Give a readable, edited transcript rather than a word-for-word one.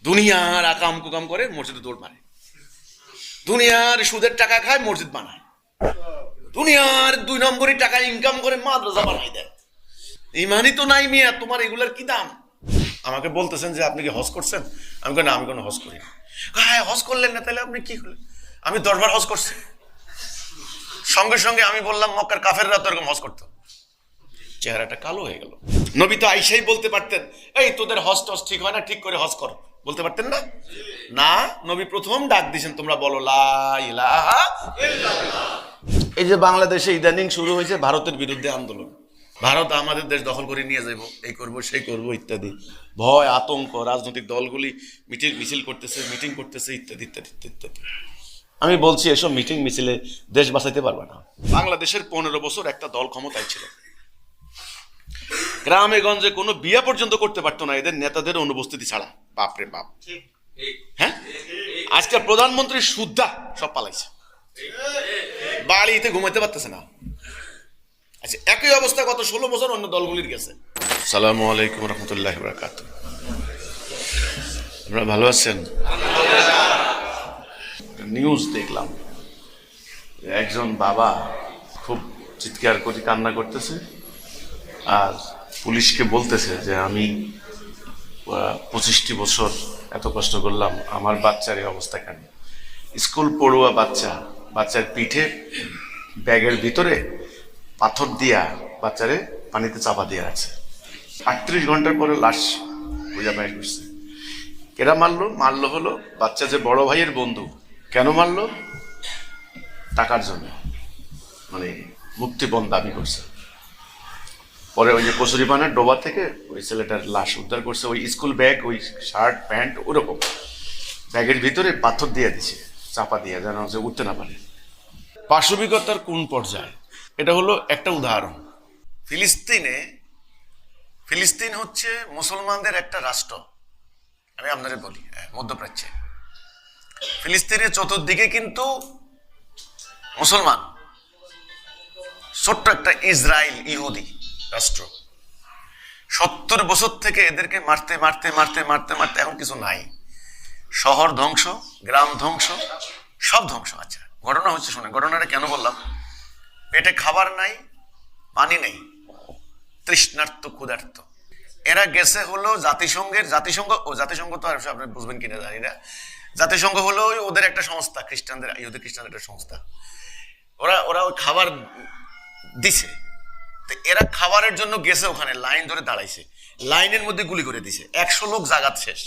দুনিয়ার আকাম কুকাম করে মসজিদে দৌড় মারে, দুনিয়ার সুদের টাকা খায় মসজিদ বানায়, দুনিয়ার 2 নম্বরই টাকা ইনকাম করে মাদ্রাসা বানাই দেয়। ইমানই তো নাই মিয়া, তোমার এগুলার কি দাম? আমাকে বলতেছেন যে আপনি কি হজ করছেন? আমি না, আমি কোনো হজ করি না। হ্যাঁ, হজ করলেন না, তাহলে আপনি কি করলেন? আমি 10 বার হজ করছি। সঙ্গে সঙ্গে আমি বললাম মক্কার কাফেররা তো এরকম হজ করতো। চেহারাটা কালো হয়ে গেল। নবী তো আইসাই বলতে পারতেন, এই তোদের হজ টজ ঠিক হয় না, ঠিক করে হজ কর, বলতে পারতেন না? না, নবী প্রথম ডাক দিয়েছেন, তোমরা বলো লা ইলাহা ইল্লাল্লাহ। এই যে বাংলাদেশে ইদানিং শুরু হয়েছে ভারতের বিরুদ্ধে আন্দোলন, ভারত আমাদের দেশ দখল করে নিয়ে যাবো, এই করব সেই করব ইত্যাদি, ভয় আতঙ্ক, রাজনৈতিক দলগুলি মিছিল করতেছে, মিটিং করতেছে, ইত্যাদি ইত্যাদি ইত্যাদি। আমি বলছি এসব মিটিং মিছিলে দেশ বাঁচাইতে পারবে না। বাংলাদেশের 15 বছর একটা দল ক্ষমতায় ছিল, গ্রামে গঞ্জে কোনো বিয়ে পর্যন্ত করতে পারতো না এদের নেতাদের অনুপস্থিতি ছাড়া। বাপরে বাপ। হ্যাঁ, আজকাল প্রধানমন্ত্রী সুদ্ধা সব পালাইছে, বাড়িতে ঘুমাইতে পারতেছে না। আচ্ছা, একই অবস্থা গত 16 বছর অন্য দলগুলির গেছে। আসসালামু আলাইকুম রহমতুল্লাহি ওয়া বারাকাতুহু। আপনারা ভালো আছেন? নিউজ দেখলাম, একজন বাবা খুব চিৎকার করে কান্না করতেছে আর পুলিশকে বলতেছে যে আমি 25টি বছর এত কষ্ট করলাম, আমার বাচ্চার এই অবস্থা কেন? স্কুল পড়ুয়া বাচ্চার পিঠে ব্যাগের ভিতরে পাথর দিয়া বাচ্চারে পানিতে চাপা দিয়ে আছে। 38 ঘন্টার পরে লাশ বুঝা বাইর করছে। কেরা মারলো হলো বাচ্চা যে বড় ভাইয়ের বন্ধু। কেন মারলো? টাকার জন্য, মানে মুক্তিপণ দাবি করছে। পরে ওই যে কচুরিপানার ডোবা থেকে ওই ছেলেটার লাশ উদ্ধার করছে, ওই স্কুল ব্যাগ, ওই শার্ট প্যান্ট ওরকম ব্যাগের ভিতরে পাথর দিয়ে দিছে, চাপা দিয়ে, যেন যে উঠতে না পারে। পাশবিকতার কোন পর্যায়ে? এটা হলো একটা উদাহরণ। ফিলিস্তিন হচ্ছে মুসলমানদের একটা রাষ্ট্র। আমি আপনাদের বলি, মধ্যপ্রাচ্যে ফিলিস্তিনের চতুর্দিকে কিন্তু মুসলমান, ছোট্ট একটা ইসরায়েল ইহুদি রাষ্ট্র। 70 বছর থেকে এদেরকে মারতে মারতে মারতে মারতে মারতে এখন কিছু নাই। শহর ধ্বংস, গ্রাম ধ্বংস, সব ধ্বংস। আচ্ছা, ঘটনা হচ্ছে, শোনেন ঘটনাটা কেন বললাম। পেটে খাবার নাই, পানি নেই, তৃষ্ণার্ত ক্ষুধার্ত। এরা গেছে হলো জাতিসংঘ তো আর আপনি বুঝবেন কিনা জানি না। জাতিসংঘ হলো ওদের একটা সংস্থা, ইহুদি খ্রিস্টানদের একটা সংস্থা। ওরা ওই খাবার দিছে। এরা খাবারের জন্য গেছে, ওখানে লাইন ধরে দাঁড়াইছে, লাইনের মধ্যে গুলি করে দিছে, 100 লোক জাগাত শেষ।